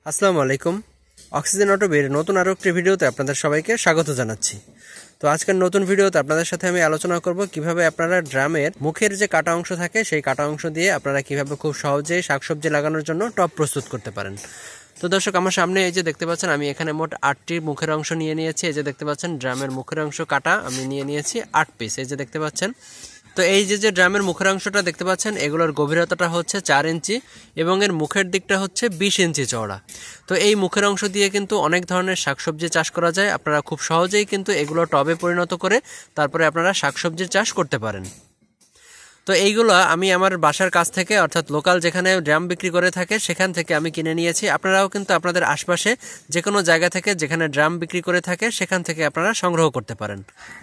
আসসালামু আলাইকুম। অক্সিজেন অটোবির নতুন আরও একটি ভিডিওতে আপনাদের সবাইকে স্বাগত জানাচ্ছি। তো আজকের নতুন ভিডিওতে আপনাদের সাথে আমি আলোচনা করব কিভাবে আপনারা ড্রামের মুখের যে কাটা অংশ থাকে সেই কাটা অংশ দিয়ে আপনারা কিভাবে খুব সহজেই শাকসবজি লাগানোর জন্য টব প্রস্তুত করতে পারেন। তো দর্শক, আমার সামনে এই যে দেখতে পাচ্ছেন, আমি এখানে মোট 8টি মুখের অংশ নিয়ে নিয়েছি। এই যে দেখতে পাচ্ছেন ড্রামের মুখের অংশ কাটা আমি নিয়ে নিয়েছি 8 পিস। এই যে দেখতে পাচ্ছেন, তো এই যে ড্রামের মুখের অংশটা দেখতে পাচ্ছেন, এগুলোর গভীরতাটা হচ্ছে 4 ইঞ্চি এবং এর মুখের দিকটা হচ্ছে 20 ইঞ্চি চওড়া। তো এই মুখের অংশ দিয়ে কিন্তু অনেক ধরনের শাকসবজি চাষ করা যায়। আপনারা খুব সহজেই কিন্তু এগুলো টবে পরিণত করে তারপরে আপনারা শাকসবজির চাষ করতে পারেন। তো এইগুলো আমি আমার বাসার কাছ থেকে, অর্থাৎ লোকাল যেখানে ড্রাম বিক্রি করে থাকে সেখান থেকে আমি কিনে নিয়েছি। আপনারাও কিন্তু আপনাদের আশপাশে যে কোনো জায়গা থেকে যেখানে ড্রাম বিক্রি করে থাকে সেখান থেকে আপনারা সংগ্রহ করতে পারেন।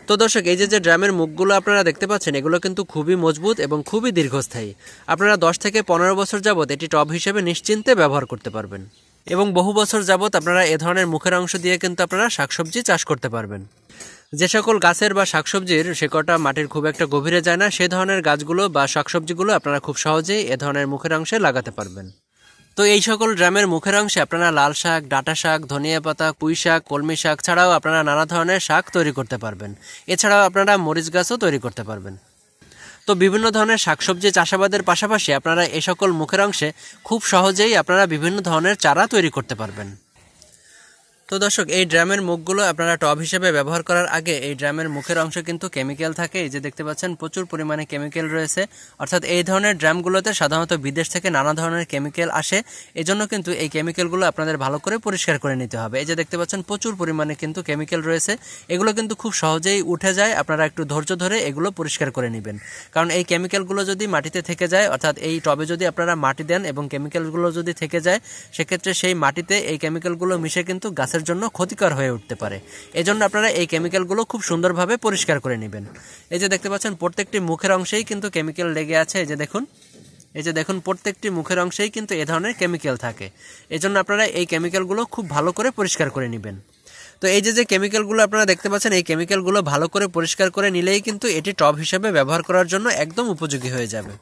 তো দর্শক, এই যে ড্রামের মুখগুলো আপনারা দেখতে পাচ্ছেন, এগুলো কিন্তু খুবই মজবুত এবং খুবই দীর্ঘস্থায়ী। আপনারা 10 থেকে 15 বছর যাবত এটি টব হিসেবে নিশ্চিন্তে ব্যবহার করতে পারবেন এবং বহু বছর যাবত আপনারা এ ধরনের মুখের অংশ দিয়ে কিন্তু আপনারা শাকসবজি চাষ করতে পারবেন। যে সকল গাছের বা শাকসবজির শেকড়টা মাটির খুব একটা গভীরে যায় না, সে ধরনের গাছগুলো বা শাকসবজিগুলো আপনারা খুব সহজেই এ ধরনের মুখের অংশে লাগাতে পারবেন। তো এই সকল ড্রামের মুখের অংশে আপনারা লাল শাক, ডাঁটা শাক, ধনিয়া পাতা, পুঁই শাক, কলমি শাক ছাড়াও আপনারা নানা ধরনের শাক তৈরি করতে পারবেন। এছাড়াও আপনারা মরিচ গাছও তৈরি করতে পারবেন। তো বিভিন্ন ধরনের শাকসবজি চাষাবাদের পাশাপাশি আপনারা এই সকল মুখের অংশে খুব সহজেই আপনারা বিভিন্ন ধরনের চারা তৈরি করতে পারবেন। তো দর্শক, এই ড্রামের মুখগুলো আপনারা টব হিসেবে ব্যবহার করার আগে এই ড্রামের মুখের অংশে কিন্তু কেমিক্যাল থাকে। এই যে দেখতে পাচ্ছেন প্রচুর পরিমাণে কেমিক্যাল রয়েছে, অর্থাৎ এই ধরনের ড্রামগুলোতে সাধারণত বিদেশ থেকে নানা ধরনের কেমিক্যাল আসে। এজন্য কিন্তু এই কেমিক্যালগুলো আপনাদের ভালো করে পরিষ্কার করে নিতে হবে। এই যে দেখতে পাচ্ছেন প্রচুর পরিমাণে কিন্তু কেমিক্যাল রয়েছে, এগুলো কিন্তু খুব সহজেই উঠে যায়। আপনারা একটু ধৈর্য ধরে এগুলো পরিষ্কার করে নেবেন, কারণ এই কেমিক্যালগুলো যদি মাটিতে থেকে যায়, অর্থাৎ এই টবে যদি আপনারা মাটি দেন এবং কেমিক্যালগুলো যদি থেকে যায়, সেক্ষেত্রে সেই মাটিতে এই কেমিক্যালগুলো মিশে কিন্তু গাছের জন্য ক্ষতিকর হয়ে উঠতে পারে। এজন্য আপনারা এই কেমিক্যালগুলো খুব সুন্দরভাবে পরিষ্কার করে নেবেন। এই যে দেখতে পাচ্ছেন প্রত্যেকটি মুখের অংশেই কিন্তু কেমিক্যাল লেগে আছে। এই যে দেখুন প্রত্যেকটি মুখের অংশেই কিন্তু এ ধরনের কেমিক্যাল থাকে। এজন্য আপনারা এই কেমিক্যালগুলো খুব ভালো করে পরিষ্কার করে নেবেন। তো এই যে কেমিক্যালগুলো আপনারা দেখতে পাচ্ছেন, এই কেমিক্যালগুলো ভালো করে পরিষ্কার করে নিলেই কিন্তু এটি টব হিসেবে ব্যবহার করার জন্য একদম উপযোগী হয়ে যাবে।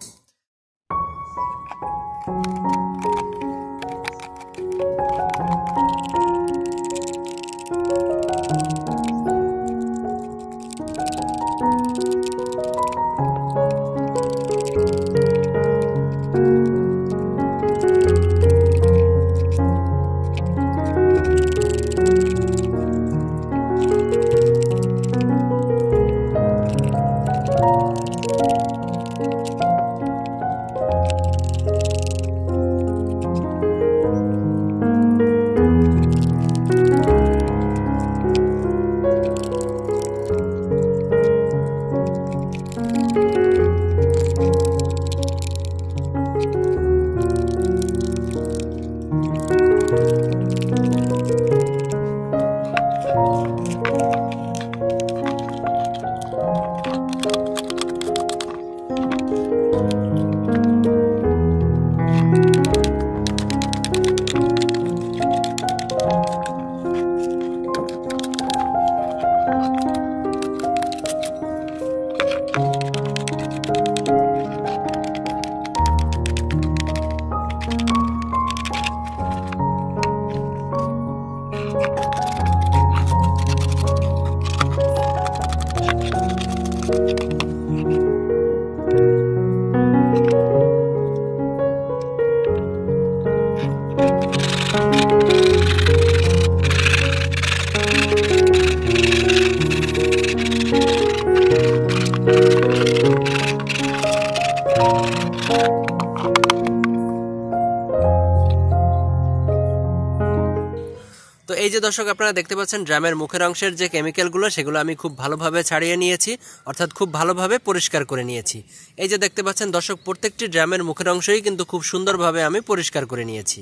তো এই যে দর্শক, আপনারা দেখতে পাচ্ছেন ড্রামের মুখের অংশের যে কেমিক্যালগুলো সেগুলো আমি খুব ভালোভাবে ছাড়িয়ে নিয়েছি, অর্থাৎ খুব ভালোভাবে পরিষ্কার করে নিয়েছি। এই যে দেখতে পাচ্ছেন দর্শক, প্রত্যেকটি ড্রামের মুখের অংশই কিন্তু খুব সুন্দরভাবে আমি পরিষ্কার করে নিয়েছি।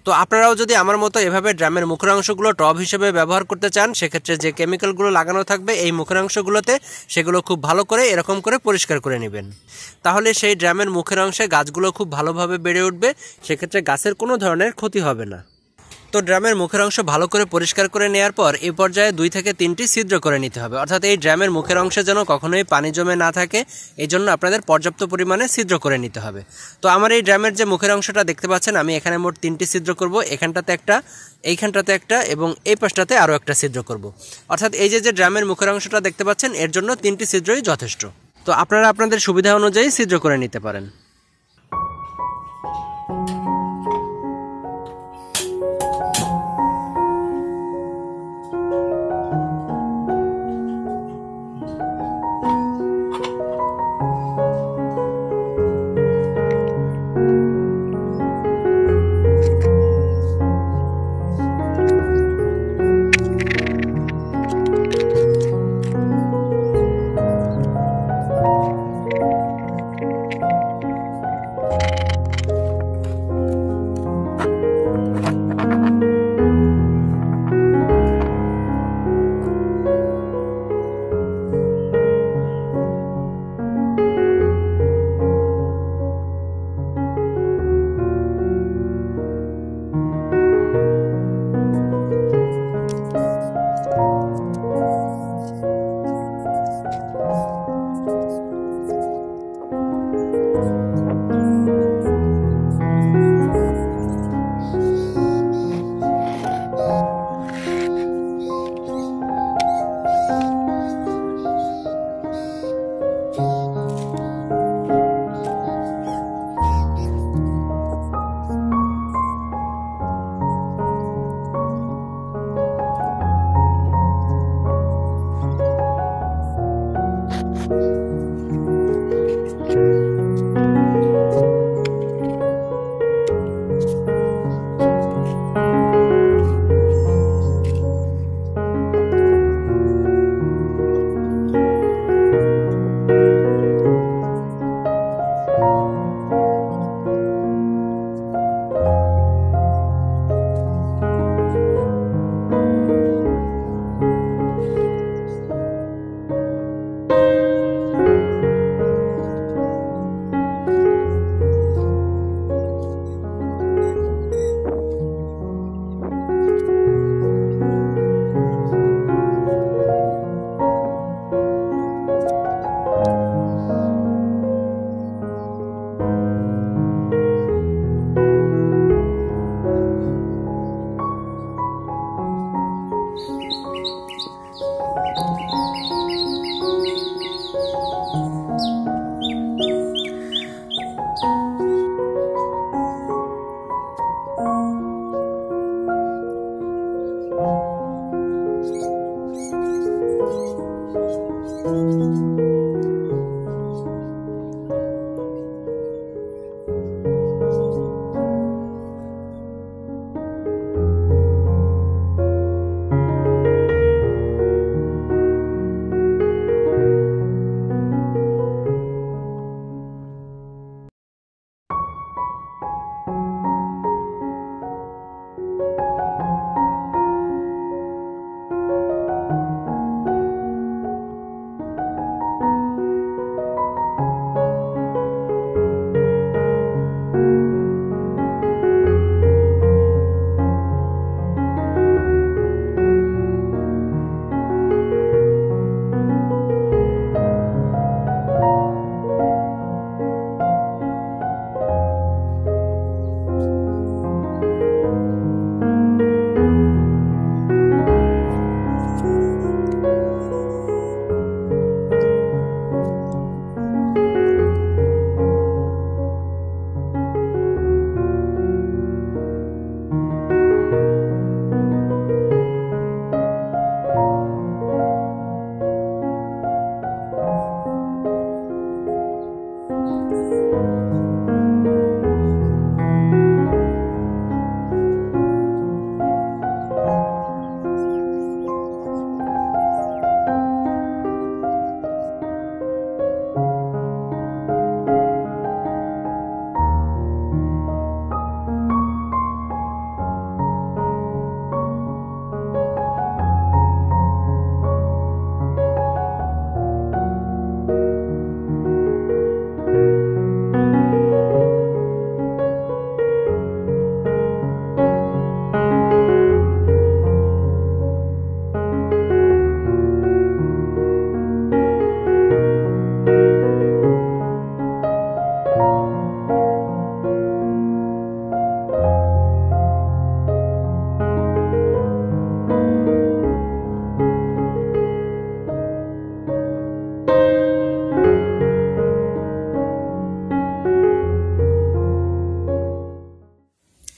তো আপনারাও যদি আমার মতো এভাবে ড্রামের মুখের অংশগুলো টব হিসেবে ব্যবহার করতে চান, সেক্ষেত্রে যে কেমিক্যালগুলো লাগানো থাকবে এই মুখের অংশগুলোতে, সেগুলো খুব ভালো করে এরকম করে পরিষ্কার করে নেবেন। তাহলে সেই ড্রামের মুখের অংশে গাছগুলো খুব ভালোভাবে বেড়ে উঠবে, সেক্ষেত্রে গাছের কোনো ধরনের ক্ষতি হবে না। তো ড্রামের মুখের অংশ ভালো করে পরিষ্কার করে নেওয়ার পর এই পর্যায়ে 2 থেকে 3টি ছিদ্র করে নিতে হবে, অর্থাৎ এই ড্রামের মুখের অংশে যেন কখনোই পানি জমে না থাকে, এই জন্য আপনাদের পর্যাপ্ত পরিমাণে ছিদ্র করে নিতে হবে। তো আমার এই ড্রামের যে মুখের অংশটা দেখতে পাচ্ছেন, আমি এখানে মোট 3টি ছিদ্র করব, এখানটাতে একটা, এইখানটাতে একটা এবং এই পাশটাতে আরও একটা ছিদ্র করব। অর্থাৎ এই যে ড্রামের মুখের অংশটা দেখতে পাচ্ছেন, এর জন্য 3টি ছিদ্রই যথেষ্ট। তো আপনারা আপনাদের সুবিধা অনুযায়ী ছিদ্র করে নিতে পারেন।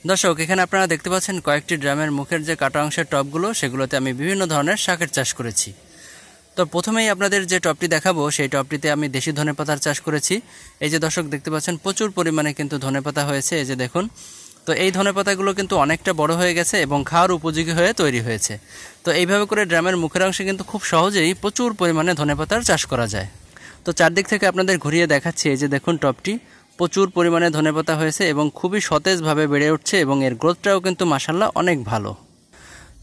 দর্শক, এখানে আপনারা দেখতে পাচ্ছেন কয়েকটি ড্রামের মুখের যে কাটা অংশের টবগুলো, সেগুলোতে আমি বিভিন্ন ধরনের শাকের চাষ করেছি। তো প্রথমেই আপনাদের যে টবটি দেখাবো, সেই টবটিতে আমি দেশি ধনেপাতার চাষ করেছি। এই যে দর্শক দেখতে পাচ্ছেন প্রচুর পরিমাণে কিন্তু ধনেপাতা হয়েছে, এই যে দেখুন। তো এই ধনেপাতাগুলো কিন্তু অনেকটা বড় হয়ে গেছে এবং খাওয়ার উপযোগী হয়ে তৈরি হয়েছে। তো এইভাবে করে ড্রামের মুখের অংশে কিন্তু খুব সহজেই প্রচুর পরিমাণে ধনেপাতার চাষ করা যায়। তো চারদিক থেকে আপনাদের ঘুরিয়ে দেখাচ্ছি, এই যে দেখুন টবটি প্রচুর পরিমাণে ধনেপাতা হয়েছে এবং খুবই সতেজভাবে বেড়ে উঠছে এবং এর গ্রোথটাও কিন্তু মাশাআল্লাহ অনেক ভালো।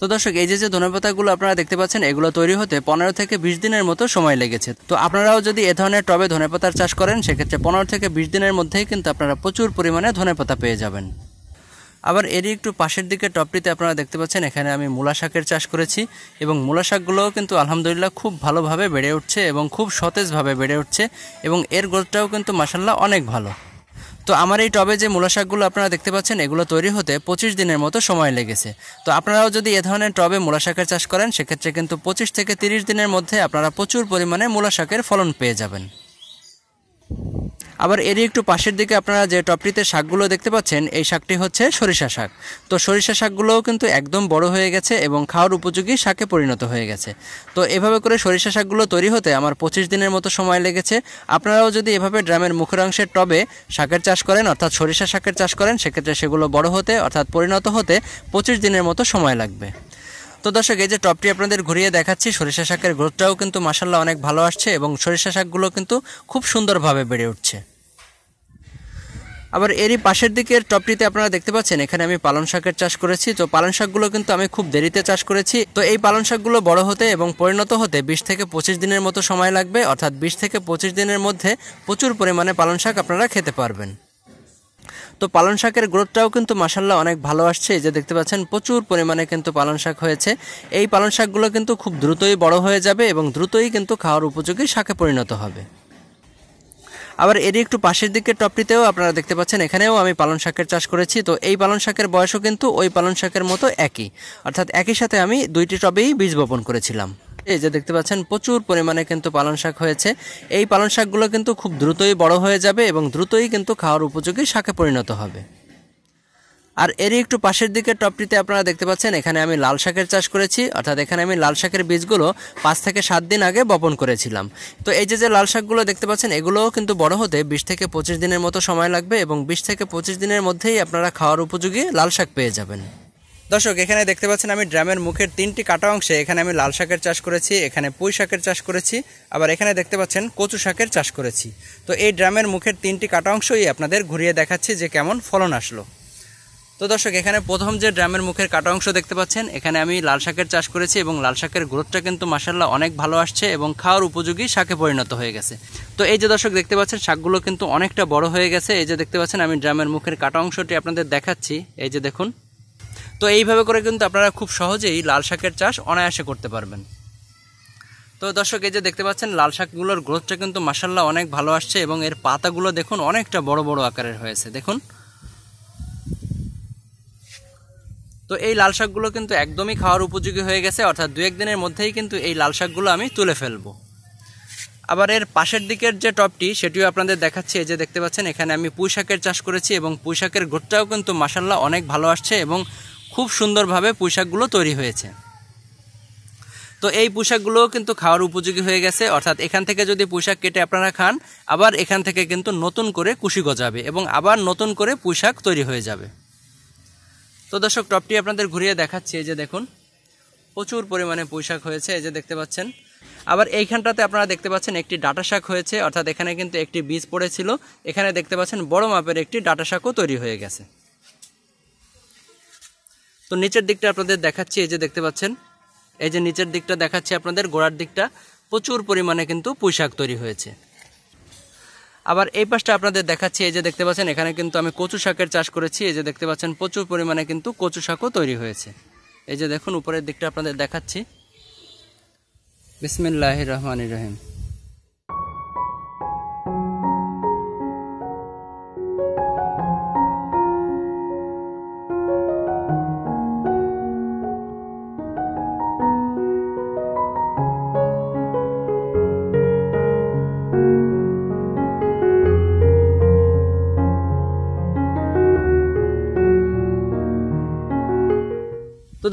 তো দর্শক, এই যে ধনেপাতাগুলো আপনারা দেখতে পাচ্ছেন, এগুলো তৈরি হতে 15 থেকে 20 দিনের মতো সময় লেগেছে। তো আপনারাও যদি এ ধরনের টবে ধনেপাতার চাষ করেন, সেক্ষেত্রে 15 থেকে 20 দিনের মধ্যেই কিন্তু আপনারা প্রচুর পরিমাণে ধনেপাতা পেয়ে যাবেন। আবার এরই একটু পাশের দিকে টবটিতে আপনারা দেখতে পাচ্ছেন, এখানে আমি মূলা শাকের চাষ করেছি এবং মূলা শাকগুলোও কিন্তু আলহামদুলিল্লাহ খুব ভালোভাবে বেড়ে উঠছে এবং খুব সতেজভাবে বেড়ে উঠছে এবং এর গ্রোথটাও কিন্তু মাশাআল্লাহ অনেক ভালো। তো আমার এই টবে যে মূলা শাকগুলো আপনারা দেখতে পাচ্ছেন, এগুলো তৈরি হতে 25 দিনের মতো সময় লেগেছে। তো আপনারাও যদি এ ধরনের টবে মূলা শাকের চাষ করেন, সেক্ষেত্রে কিন্তু 25 থেকে 30 দিনের মধ্যে আপনারা প্রচুর পরিমাণে মূলা শাকের ফলন পেয়ে যাবেন। আবার এরই একটু পাশের দিকে আপনারা যে টবটিতে শাকগুলো দেখতে পাচ্ছেন, এই শাকটি হচ্ছে সরিষা শাক। তো সরিষা শাকগুলোও কিন্তু একদম বড় হয়ে গেছে এবং খাওয়ার উপযোগী শাকে পরিণত হয়ে গেছে। তো এভাবে করে সরিষা শাকগুলো তৈরি হতে আমার 25 দিনের মতো সময় লেগেছে। আপনারাও যদি এভাবে ড্রামের মুখের অংশের টবে শাকের চাষ করেন, অর্থাৎ সরিষা শাকের চাষ করেন, সেক্ষেত্রে সেগুলো বড় হতে অর্থাৎ পরিণত হতে 25 দিনের মতো সময় লাগবে। তো দর্শক, এই যে টবটি আপনাদের ঘুরিয়ে দেখাচ্ছি, সরিষা শাকের গ্রোথটাও কিন্তু মাশাআল্লাহ অনেক ভালো আসছে এবং সরিষা শাকগুলো কিন্তু খুব সুন্দরভাবে বেড়ে উঠছে। আবার এরই পাশের দিকের টবটিতে আপনারা দেখতে পাচ্ছেন, এখানে আমি পালং শাকের চাষ করেছি। তো পালং শাকগুলো কিন্তু আমি খুব দেরিতে চাষ করেছি। তো এই পালং শাকগুলো বড় হতে এবং পরিণত হতে 20 থেকে 25 দিনের মতো সময় লাগবে, অর্থাৎ 20 থেকে 25 দিনের মধ্যে প্রচুর পরিমাণে পালং শাক আপনারা খেতে পারবেন। তো পালং শাকের গ্রোথটাও কিন্তু মাশাআল্লাহ অনেক ভালো আসছে। এই যে দেখতে পাচ্ছেন প্রচুর পরিমাণে কিন্তু পালং শাক হয়েছে। এই পালং শাকগুলো কিন্তু খুব দ্রুতই বড় হয়ে যাবে এবং দ্রুতই কিন্তু খাওয়ার উপযোগী শাকে পরিণত হবে। আবার এরই একটু পাশের দিকের টবটিতেও আপনারা দেখতে পাচ্ছেন, এখানেও আমি পালং শাকের চাষ করেছি। তো এই পালং শাকের বয়সও কিন্তু ওই পালং শাকের মতো একই, অর্থাৎ একই সাথে আমি দুইটি টবেই বীজ বপন করেছিলাম। এই যে দেখতে পাচ্ছেন প্রচুর পরিমাণে কিন্তু পালং শাক হয়েছে। এই পালং শাকগুলো কিন্তু খুব দ্রুতই বড় হয়ে যাবে এবং দ্রুতই কিন্তু খাওয়ার উপযোগী শাকে পরিণত হবে। আর এরই একটু পাশের দিকের টবটিতে আপনারা দেখতে পাচ্ছেন, এখানে আমি লাল শাকের চাষ করেছি, অর্থাৎ এখানে আমি লাল শাকের বীজগুলো 5 থেকে 7 দিন আগে বপন করেছিলাম। তো এই যে লাল শাকগুলো দেখতে পাচ্ছেন, এগুলোও কিন্তু বড় হতে 20 থেকে 25 দিনের মতো সময় লাগবে এবং 20 থেকে 25 দিনের মধ্যেই আপনারা খাওয়ার উপযোগী লাল শাক পেয়ে যাবেন। দর্শক, এখানে দেখতে পাচ্ছেন আমি ড্রামের মুখের 3টি কাটা অংশে এখানে আমি লাল শাকের চাষ করেছি, এখানে পুঁই শাকের চাষ করেছি, আবার এখানে দেখতে পাচ্ছেন কচু শাকের চাষ করেছি। তো এই ড্রামের মুখের 3টি কাটা অংশই আপনাদের ঘুরিয়ে দেখাচ্ছি যে কেমন ফলন আসলো। তো দর্শক, এখানে প্রথম যে ড্রামের মুখের কাটা অংশ দেখতে পাচ্ছেন, এখানে আমি লাল শাকের চাষ করেছি এবং লাল শাকের গ্রোথটা কিন্তু মাশাআল্লাহ অনেক ভালো আসছে এবং খাওয়ার উপযোগী শাকে পরিণত হয়ে গেছে। তো এই যে দর্শক দেখতে পাচ্ছেন, শাকগুলো কিন্তু অনেকটা বড় হয়ে গেছে। এই যে দেখতে পাচ্ছেন আমি ড্রামের মুখের কাটা অংশটি আপনাদের দেখাচ্ছি, এই যে দেখুন। তো এইভাবে করে কিন্তু আপনারা খুব সহজেই লাল শাকের চাষ অনায়াসে করতে পারবেন। তো দর্শক, এই যে দেখতে পাচ্ছেন লাল শাকগুলোর গ্রোথটা কিন্তু মাশাআল্লাহ অনেক ভালো আসছে এবং এর পাতাগুলো দেখুন অনেকটা বড় বড় আকারের হয়েছে, দেখুন। তো এই লাল শাকগুলো কিন্তু একদমই খাওয়ার উপযোগী হয়ে গেছে, অর্থাৎ 2-1 দিনের মধ্যেই কিন্তু এই লাল শাকগুলো আমি তুলে ফেলবো। আবার এর পাশের দিকের যে টবটি, সেটিও আপনাদের দেখাচ্ছি। এই যে দেখতে পাচ্ছেন, এখানে আমি পুঁই শাকের চাষ করেছি এবং পুঁই শাকের গ্রোথটাও কিন্তু মাশাআল্লাহ অনেক ভালো আসছে এবং খুব সুন্দরভাবে পুঁই শাকগুলো তৈরি হয়েছে। তো এই পুঁই শাকগুলোও কিন্তু খাওয়ার উপযোগী হয়ে গেছে, অর্থাৎ এখান থেকে যদি পুঁই শাক কেটে আপনারা খান, আবার এখান থেকে কিন্তু নতুন করে কুশি গজাবে এবং আবার নতুন করে পুঁই শাক তৈরি হয়ে যাবে। তো দর্শক, টবটি আপনাদের ঘুরিয়ে দেখাচ্ছি, এই যে দেখুন প্রচুর পরিমাণে পুঁই শাক হয়েছে, এই যে দেখতে পাচ্ছেন। আবার এইখানটাতে আপনারা দেখতে পাচ্ছেন একটি ডাঁটা শাক হয়েছে, অর্থাৎ এখানে কিন্তু একটি বীজ পড়েছিল, এখানে দেখতে পাচ্ছেন বড় মাপের একটি ডাঁটা শাকও তৈরি হয়ে গেছে। তো নিচের দিকটা আপনাদের দেখাচ্ছি, এই যে দেখতে পাচ্ছেন, এই যে নিচের দিকটা দেখাচ্ছি আপনাদের, গোড়ার দিকটা প্রচুর পরিমাণে কিন্তু পুঁই শাক তৈরি হয়েছে। আবার এই পাশটা আপনাদের দেখাচ্ছি, এই যে দেখতে পাচ্ছেন, এখানে কিন্তু আমি কচু শাকের চাষ করেছি, এই যে দেখতে পাচ্ছেন প্রচুর পরিমাণে কিন্তু কচু শাকও তৈরি হয়েছে। এই যে দেখুন উপরের দিকটা আপনাদের দেখাচ্ছি। বিসমিল্লাহির রহমানির রহিম।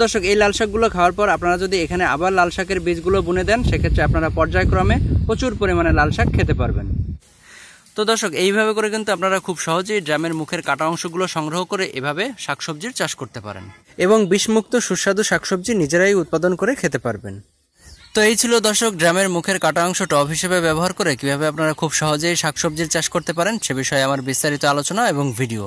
দর্শক, এই লাল শাকগুলো খাওয়ার পর আপনারা যদি এখানে আবার লাল শাকের বীজগুলো বুনে দেন, সেক্ষেত্রে আপনারা পর্যায়ক্রমে প্রচুর পরিমাণে লাল শাক খেতে পারবেন। তো দর্শক, এইভাবে করে কিন্তু আপনারা খুব সহজেই ড্রামের মুখের কাটা অংশগুলো সংগ্রহ করে এভাবে শাকসবজির চাষ করতে পারেন এবং বিষমুক্ত সুস্বাদু শাকসবজি নিজেরাই উৎপাদন করে খেতে পারবেন। তো এই ছিল দর্শক, ড্রামের মুখের কাটা অংশ টব হিসেবে ব্যবহার করে কিভাবে আপনারা খুব সহজেই শাকসবজির চাষ করতে পারেন সে বিষয়ে আমার বিস্তারিত আলোচনা এবং ভিডিও।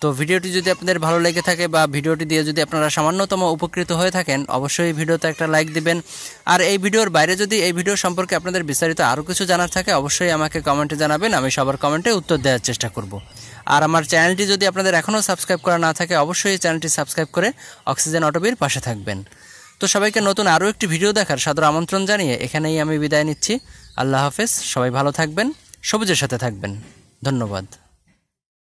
তো ভিডিওটি যদি আপনাদের ভালো লেগে থাকে বা ভিডিওটি দিয়ে যদি আপনারা সামান্যতম উপকৃত হয়ে থাকেন, অবশ্যই ভিডিওতে একটা লাইক দিবেন। আর এই ভিডিওর বাইরে যদি এই ভিডিও সম্পর্কে আপনাদের বিস্তারিত আরও কিছু জানার থাকে, অবশ্যই আমাকে কমেন্টে জানাবেন, আমি সবার কমেন্টে উত্তর দেওয়ার চেষ্টা করব। আর আমার চ্যানেলটি যদি আপনাদের এখনও সাবস্ক্রাইব করা না থাকে, অবশ্যই চ্যানেলটি সাবস্ক্রাইব করে অক্সিজেন অটোবির পাশে থাকবেন। তো সবাইকে নতুন আরও একটি ভিডিও দেখার সাদর আমন্ত্রণ জানিয়ে এখানেই আমি বিদায় নিচ্ছি। আল্লাহ হাফেজ, সবাই ভালো থাকবেন, সবুজের সাথে থাকবেন। ধন্যবাদ।